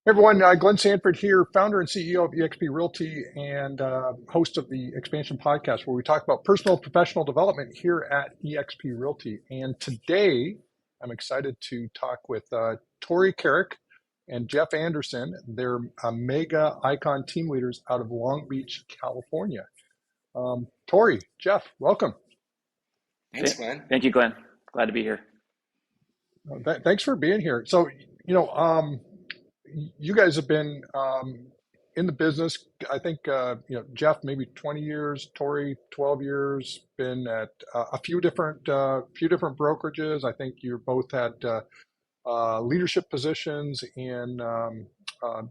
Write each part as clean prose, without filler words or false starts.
Hey everyone, Glenn Sanford here, founder and CEO of eXp Realty and host of the Expansion Podcast, where we talk about personal and professional development here at eXp Realty. And today, I'm excited to talk with Torey Carrick and Jeff Anderson. They're mega icon team leaders out of Long Beach, California. Torey, Jeff, welcome. Thanks, Glenn. Thank you, Glenn. Glad to be here. Thanks for being here. So, you guys have been in the business. I think Jeff maybe 20 years, Torey 12 years. Been at a few different brokerages. I think you both had leadership positions in over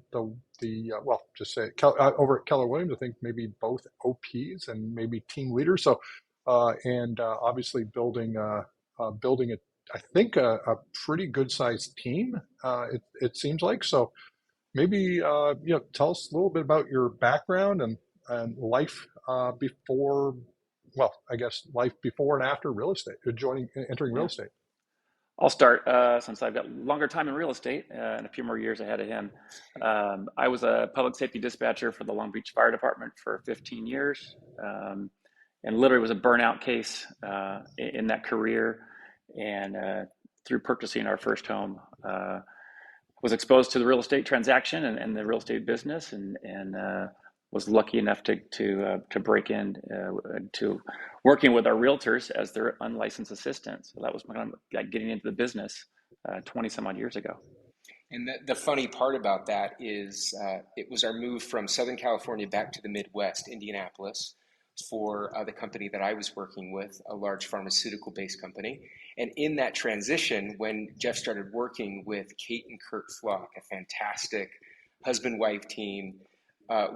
at Keller Williams. I think maybe both OPs and maybe team leaders. So and obviously building I think a pretty good sized team. It seems like. So maybe tell us a little bit about your background and life before. Well, I guess life before and after real estate, entering real estate. I'll start since I've got longer time in real estate and a few more years ahead of him. I was a public safety dispatcher for the Long Beach Fire Department for 15 years, and literally was a burnout case in that career. And through purchasing our first home, was exposed to the real estate transaction and the real estate business, and was lucky enough to break in to working with our realtors as their unlicensed assistants. So that was like getting into the business 20 some odd years ago. And the funny part about that is it was our move from Southern California back to the Midwest, Indianapolis, for the company that I was working with, a large pharmaceutical-based company. And in that transition, when Jeff started working with Kate and Kurt Flock, a fantastic husband-wife team,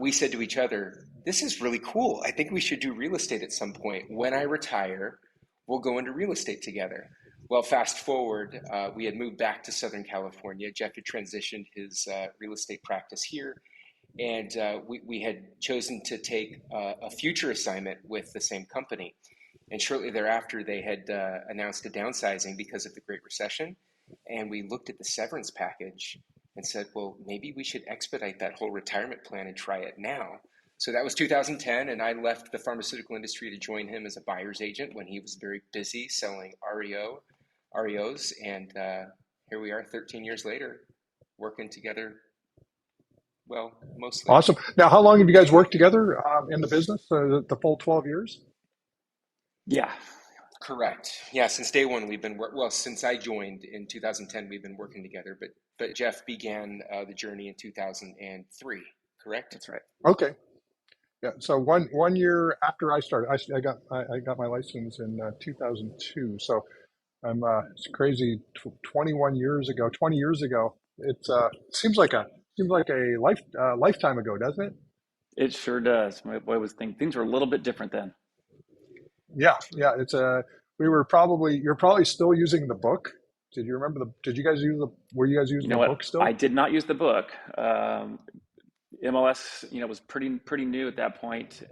we said to each other, this is really cool. I think we should do real estate at some point. When I retire, we'll go into real estate together. Well, fast forward, we had moved back to Southern California. Jeff had transitioned his real estate practice here. And we had chosen to take a future assignment with the same company. And shortly thereafter, they had announced a downsizing because of the Great Recession. And we looked at the severance package and said, well, maybe we should expedite that whole retirement plan and try it now. So that was 2010, and I left the pharmaceutical industry to join him as a buyer's agent when he was very busy selling REOs. And here we are 13 years later, working together. Well, mostly. Awesome. Now, how long have you guys worked together in the business? The full 12 years? Yeah. Correct. Yeah, since day one we've been since I joined in 2010, we've been working together. But Jeff began the journey in 2003. Correct? That's right. Okay. Yeah. So one year after I started, I got my license in 2002. So I'm it's crazy. 21 years ago, 20 years ago. It seems like a lifetime ago, doesn't it? It sure does. I always think things were a little bit different then. Yeah. It's you're probably still using the book. Did you remember did you guys were you guys using the book still? I did not use the book. MLS, was pretty new at that point.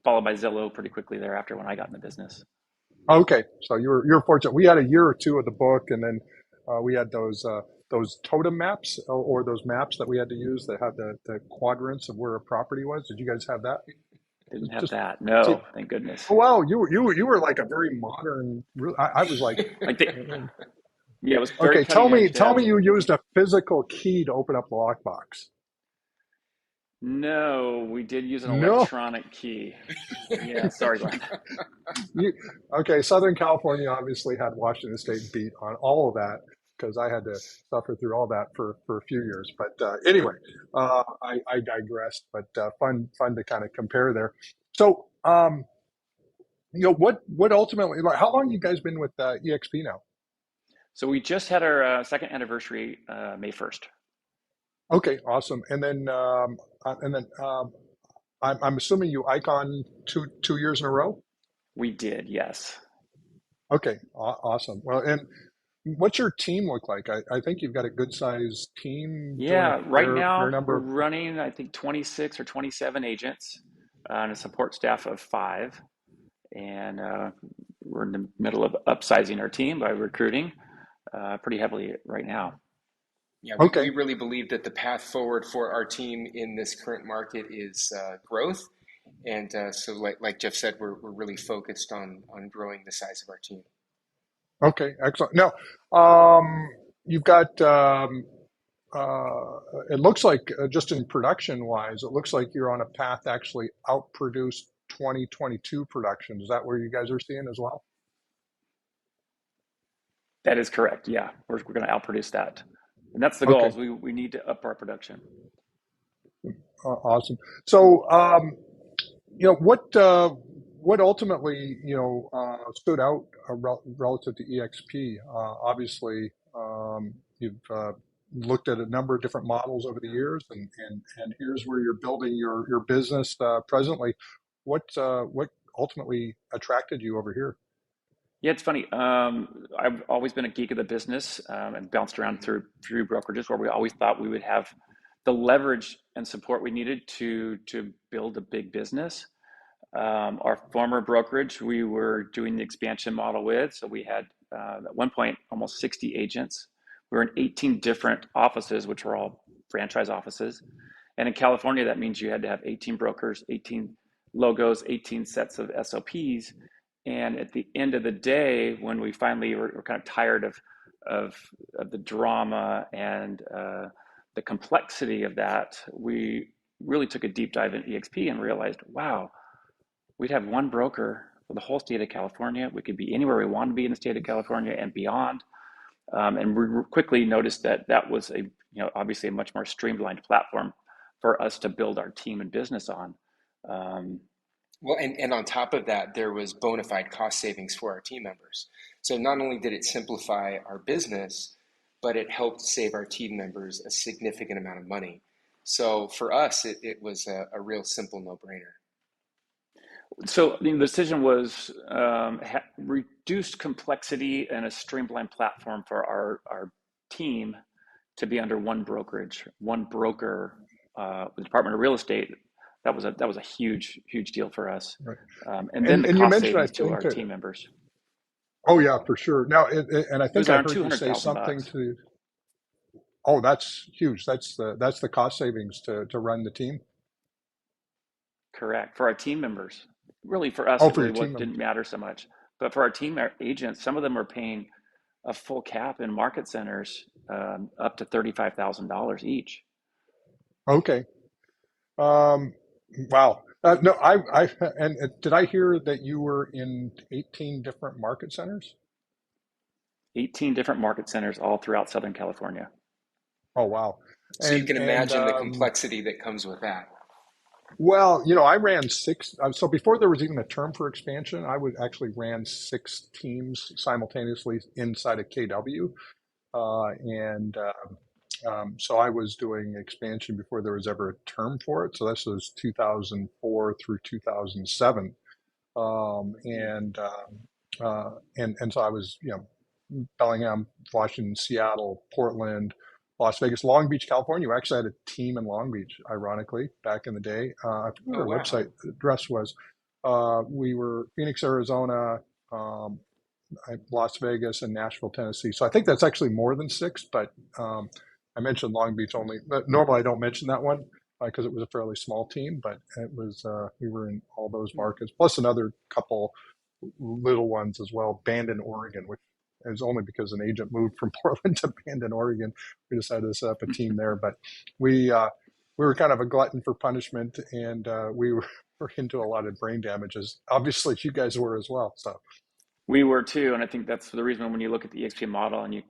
Followed by Zillow pretty quickly thereafter when I got in the business. Okay. So you're fortunate. We had a year or two of the book, and then we had those totem maps or those maps that we had to use that had the quadrants of where a property was. Did you guys have that? Didn't have that. No, thank goodness. Oh, wow, you were like a very modern. I was like, yeah, it was very okay. Tell me edge. you used a physical key to open up the lockbox. No, we did use an electronic key. Yeah, sorry, Glenn. Okay, Southern California obviously had Washington State beat on all of that because I had to suffer through all that for a few years. But anyway, I digressed. But fun to kind of compare there. So, what ultimately? How long have you guys been with eXp now? So we just had our second anniversary, May 1st. Okay, awesome. And then I'm assuming you icon two years in a row. We did, yes. Okay, awesome. Well, and what's your team look like? I think you've got a good sized team. Yeah, right now we're running, I think, 26 or 27 agents and a support staff of 5. And we're in the middle of upsizing our team by recruiting pretty heavily right now. Yeah, we Okay. really believe that the path forward for our team in this current market is growth. And so, like Jeff said, we're really focused on growing the size of our team. Okay. Excellent. Now, um, you've got, it looks like just in production wise, it looks like you're on a path to actually outproduce 2022 production. Is that where you guys are seeing as well? That is correct. Yeah, we're going to outproduce that, and that's the goal. Okay. Is we need to up our production. Awesome. So, what ultimately, stood out relative to EXP? Obviously, you've looked at a number of different models over the years, and here's where you're building your business presently. What ultimately attracted you over here? Yeah, it's funny. I've always been a geek of the business and bounced around through brokerages where we always thought we would have the leverage and support we needed to build a big business. Our former brokerage, we were doing the expansion model with, so we had at one point almost 60 agents. We were in 18 different offices, which were all franchise offices. And in California, that means you had to have 18 brokers, 18 logos, 18 sets of SOPs. And at the end of the day, when we finally were kind of tired of the drama and the complexity of that, we really took a deep dive in EXP and realized, wow, we'd have one broker for the whole state of California. We could be anywhere we want to be in the state of California and beyond. And we quickly noticed that that was obviously a much more streamlined platform for us to build our team and business on. Um, Well, and on top of that, there was bona fide cost savings for our team members. So not only did it simplify our business, but it helped save our team members a significant amount of money. So for us, it was a real simple no-brainer. so the decision was reduced complexity and a streamlined platform for our team to be under one brokerage, one broker, the Department of Real Estate. That was a huge deal for us. Right. And then And the and you cost mentioned, I savings to think, our team members. oh yeah, for sure. Now, and I It was think I around heard two you hundred say thousand something bucks. to, oh, that's huge. That's the cost savings to run the team. Correct. For our team members. Really, for us, Oh, it for really your team members. didn't matter so much. But for our team agents, some of them were paying a full cap in market centers, up to $35,000 each. Okay. Um, wow. No, and did I hear that you were in 18 different market centers? 18 different market centers all throughout Southern California. Oh, wow. So you And can and imagine the complexity that comes with that. well, I ran six. So before there was even a term for expansion, I would actually ran six teams simultaneously inside of KW. And so I was doing expansion before there was ever a term for it. So this was 2004 through 2007. And so I was, Bellingham, Washington, Seattle, Portland, Las Vegas, Long Beach, California. We actually had a team in Long Beach, ironically, back in the day. I forget what Oh, our wow. website address was. We were Phoenix, Arizona, um, Las Vegas, and Nashville, Tennessee. So I think that's actually more than six, but I mentioned Long Beach only. But normally I don't mention that one because it was a fairly small team, but it was we were in all those markets, plus another couple little ones as well. Bandon, Oregon, which is only because an agent moved from Portland to Bandon, Oregon. We decided to set up a team there, but we uh, we were kind of a glutton for punishment, and we were into a lot of brain damages. Obviously, you guys were as well. So. We were too, and I think that's the reason when you look at the EXP model and you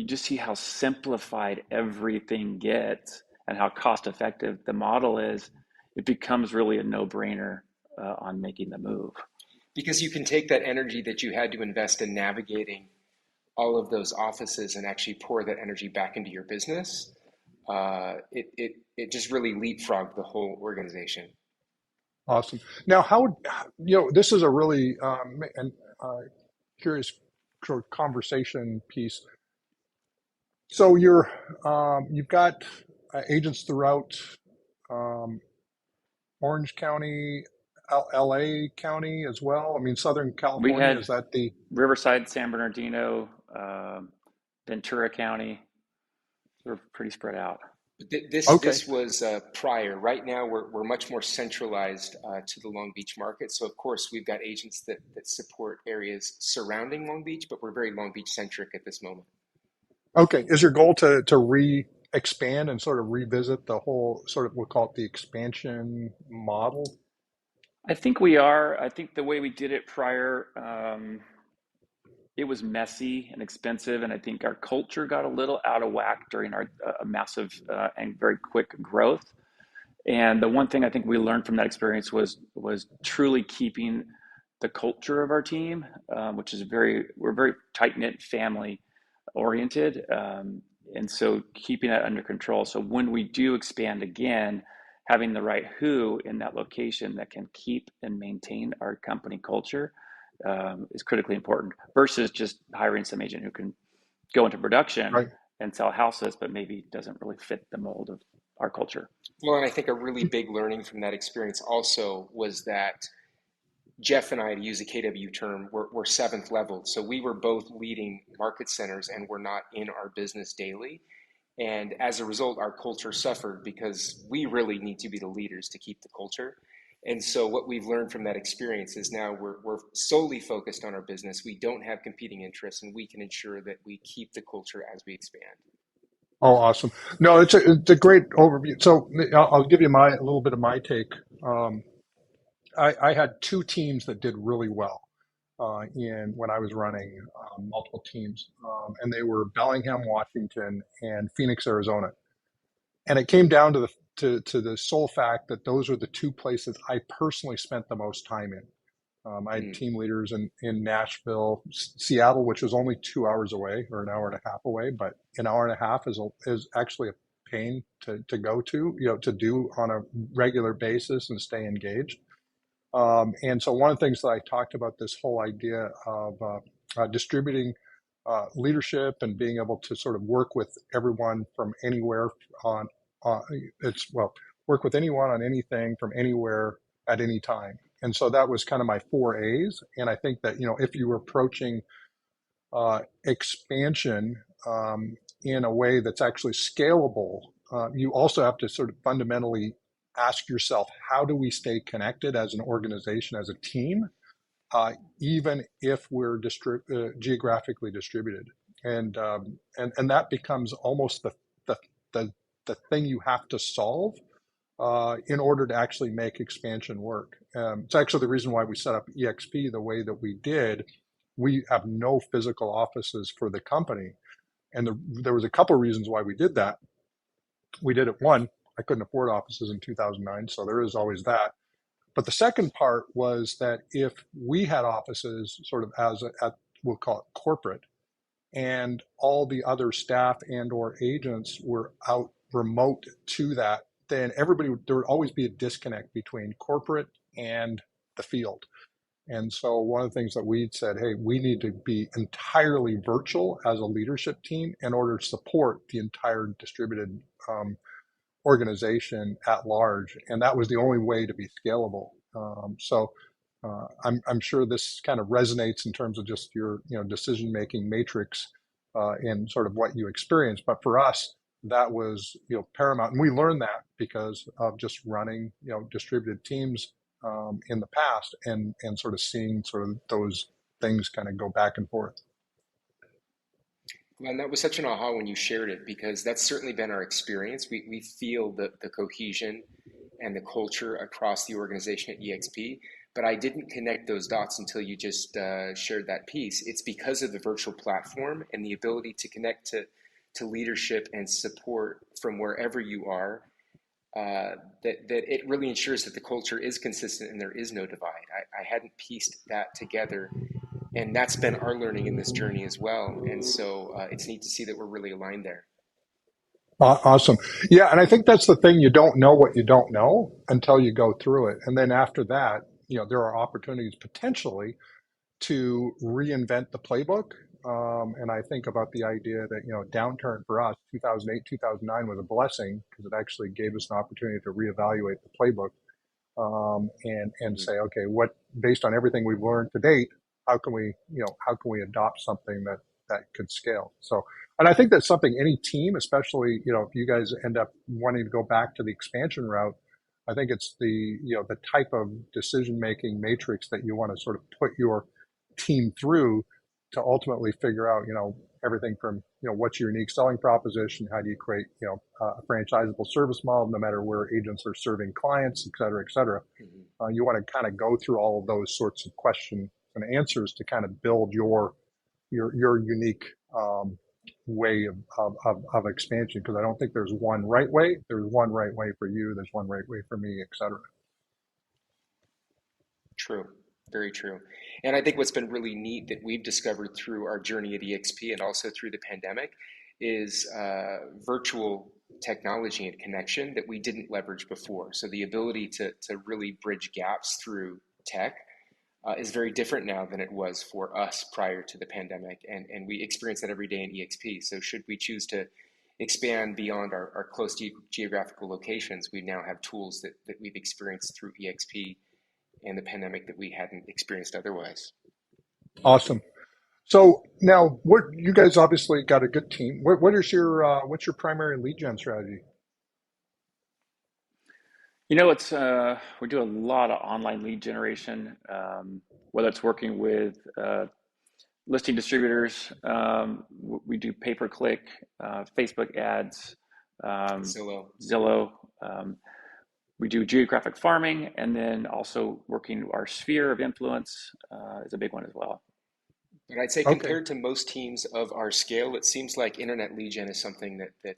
just see how simplified everything gets and how cost effective the model is, it becomes really a no-brainer on making the move. Because you can take that energy that you had to invest in navigating all of those offices and actually pour that energy back into your business. It just really leapfrogged the whole organization. Awesome. Now, this is a really and curious sort of conversation piece. So you've got agents throughout um, Orange County, LA County as well. I mean, Southern We California, had is that the? Riverside, San Bernardino, Ventura County. We're pretty spread out. Okay. This was prior. Right now, we're much more centralized to the Long Beach market. So of course, we've got agents that support areas surrounding Long Beach, but we're very Long Beach centric at this moment. Okay. Is your goal to expand and sort of revisit the whole sort of, we'll call it the expansion model? I think we are. I think the way we did it prior, it was messy and expensive, and I think our culture got a little out of whack during our massive and very quick growth. And the one thing I think we learned from that experience was truly keeping the culture of our team, which is we're very tight knit, family oriented, and so keeping that under control. So when we do expand again, having the right who in that location that can keep and maintain our company culture is critically important versus just hiring some agent who can go into production Right. and sell houses, but maybe doesn't really fit the mold of our culture. Well, and I think a really big learning from that experience also was that Jeff and I, to use a KW term, were seventh level. So we were both leading market centers and were not in our business daily. And as a result, our culture suffered because we really need to be the leaders to keep the culture. And so what we've learned from that experience is now we're solely focused on our business. We don't have competing interests, and we can ensure that we keep the culture as we expand. Oh, awesome. No, it's a great overview. So I'll give you a little bit of my take. Um, I had two teams that did really well in when I was running multiple teams, and they were Bellingham, Washington, and Phoenix, Arizona. And it came down to to the sole fact that those are the two places I personally spent the most time in. I had Mm. team leaders in Nashville, Seattle, which was only 2 hours away or an hour and a half away, but an hour and a half is actually a pain to go to, to do on a regular basis and stay engaged. And so one of the things that I talked about this whole idea of distributing leadership and being able to sort of work with everyone from anywhere on, uh, it's well, work with anyone on anything from anywhere at any time. And so that was kind of my four A's. And I think that, if you were approaching expansion in a way that's actually scalable, you also have to sort of fundamentally ask yourself, how do we stay connected as an organization, as a team, even if we're geographically distributed? And that becomes almost the, the, the thing you have to solve in order to actually make expansion work. It's actually the reason why we set up EXP the way that we did. We have no physical offices for the company. And there was a couple of reasons why we did that. We did it, one, I couldn't afford offices in 2009, so there is always that. But the second part was that if we had offices sort of at we'll call it corporate, and all the other staff and or agents were out remote to that, then there would always be a disconnect between corporate and the field. And so one of the things that we said, hey, we need to be entirely virtual as a leadership team in order to support the entire distributed organization at large. And that was the only way to be scalable. I'm sure this kind of resonates in terms of just your decision-making matrix in sort of what you experienced. But for us, that was paramount, and we learned that because of just running distributed teams in the past and sort of seeing sort of those things kind of go back and forth. And that was such an aha when you shared it because that's certainly been our experience. We feel the cohesion and the culture across the organization at EXP, but I didn't connect those dots until you just shared that piece. It's because of the virtual platform and the ability to connect to leadership and support from wherever you are, that it really ensures that the culture is consistent and there is no divide. I hadn't pieced that together, and that's been our learning in this journey as well. And so it's neat to see that we're really aligned there. Awesome. Yeah, and I think that's the thing. You don't know what you don't know until you go through it. And then after that, there are opportunities potentially to reinvent the playbook. And I think about the idea that, downturn for us, 2008, 2009 was a blessing because it actually gave us an opportunity to reevaluate the playbook and Mm-hmm. say, okay, based on everything we've learned to date, how can we adopt something that could scale. So, and I think that's something any team, especially, if you guys end up wanting to go back to the expansion route, I think it's the type of decision-making matrix that you want to sort of put your team through to ultimately figure out, everything from, what's your unique selling proposition? How do you create, a franchisable service model, no matter where agents are serving clients, et cetera, et cetera. You want to kind of go through all of those sorts of questions and answers to kind of build your unique way of expansion. Because I don't think there's one right way. There's one right way for you. There's one right way for me, et cetera. True. Very true. And I think what's been really neat that we've discovered through our journey at EXP and also through the pandemic is virtual technology and connection that we didn't leverage before. So the ability to really bridge gaps through tech is very different now than it was for us prior to the pandemic. And we experience that every day in EXP. So should we choose to expand beyond our close geographical locations, we now have tools that we've experienced through EXP and the pandemic that we hadn't experienced otherwise. Awesome. So now, what you guys obviously got a good team. What's your primary lead gen strategy? It's we do a lot of online lead generation, whether it's working with listing distributors. We do pay-per-click, Facebook ads, Zillow. We do geographic farming, and then also working our sphere of influence is a big one as well. But I'd say compared to most teams of our scale, it seems like internet lead gen is something that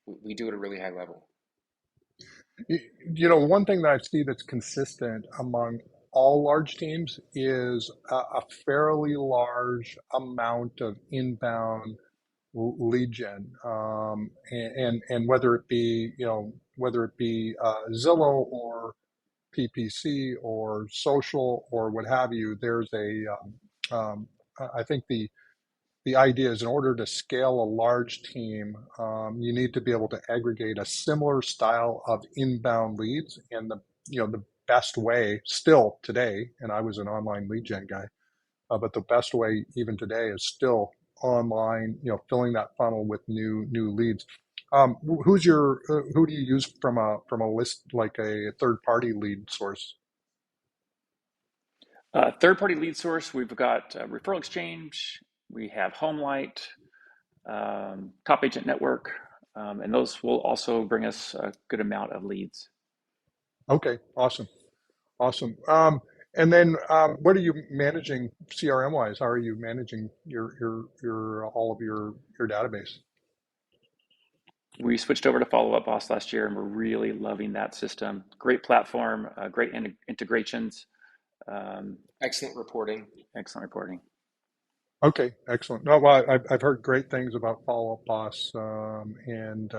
we do at a really high level. One thing that I see that's consistent among all large teams is a fairly large amount of inbound lead gen, and whether it be Zillow or PPC or social or what have you, there's I think the idea is in order to scale a large team, you need to be able to aggregate a similar style of inbound leads. And the best way still today, and I was an online lead gen guy, but the best way even today is still online, filling that funnel with new leads. Who do you use from a list, like a third party lead source? Third-party lead source, we've got Referral Exchange, we have HomeLight, Top Agent Network, and those will also bring us a good amount of leads. Okay, awesome. And then what are you managing CRM wise? How are you managing your all of your database? We switched over to Follow Up Boss last year, and we're really loving that system. Great platform, great integrations. Excellent reporting. Okay, excellent. No, well, I've heard great things about Follow Up Boss, and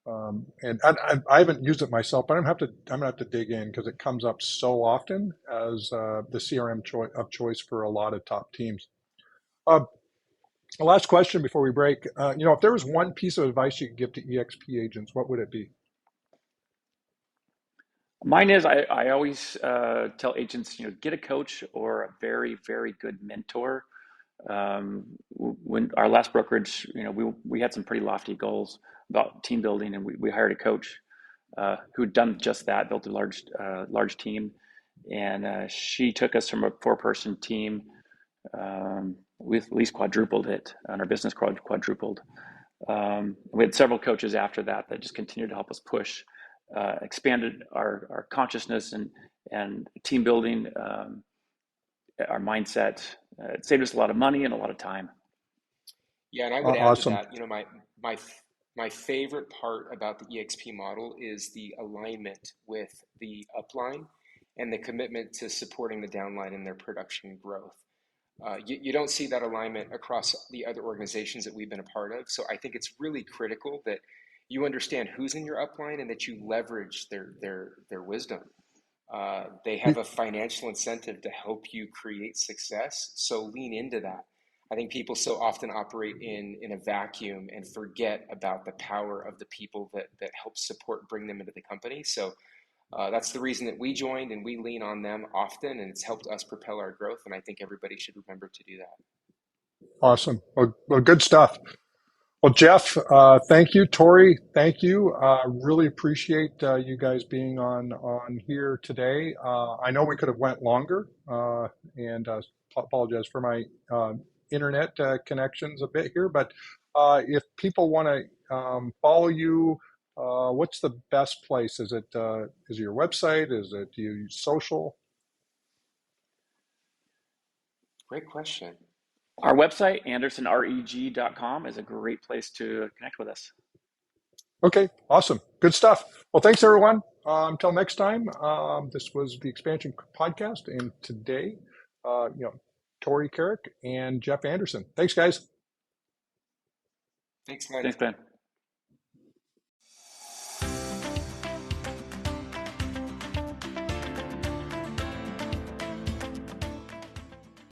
I haven't used it myself, but I'm gonna have to dig in because it comes up so often as the CRM of choice for a lot of top teams. The last question before we break, if there was one piece of advice you could give to EXP agents, what would it be? Mine is I always tell agents, get a coach or a very, very good mentor. When our last brokerage, we had some pretty lofty goals about team building, and we hired a coach who'd done just that, built a large team, and she took us from a 4-person team. We at least quadrupled it, and our business quadrupled. We had several coaches after that just continued to help us push, expanded our consciousness and team building, our mindset. It saved us a lot of money and a lot of time. Yeah, and I would add Awesome. to that, my favorite part about the EXP model is the alignment with the upline and the commitment to supporting the downline in their production growth. You don't see that alignment across the other organizations that we've been a part of. So I think it's really critical that you understand who's in your upline and that you leverage their wisdom. They have a financial incentive to help you create success. So lean into that. I think people so often operate in a vacuum and forget about the power of the people that help support, bring them into the company. So that's the reason that we joined, and we lean on them often, and it's helped us propel our growth. And I think everybody should remember to do that. Awesome. Well, good stuff. Well, Jeff, thank you. Torey, thank you. Really appreciate you guys being on here today. I know we could have went longer, and apologize for my internet connections a bit here. But if people want to follow you, what's the best place? Is it your website? Is it, do you use social? Great question. Our website, andersonreg.com, is a great place to connect with us. Okay, awesome. Good stuff. Well, thanks everyone. Until next time, this was the Expansion Podcast, and today, Torey Carrick and Jeff Anderson. Thanks, guys. Thanks, Mike. Thanks, Ben.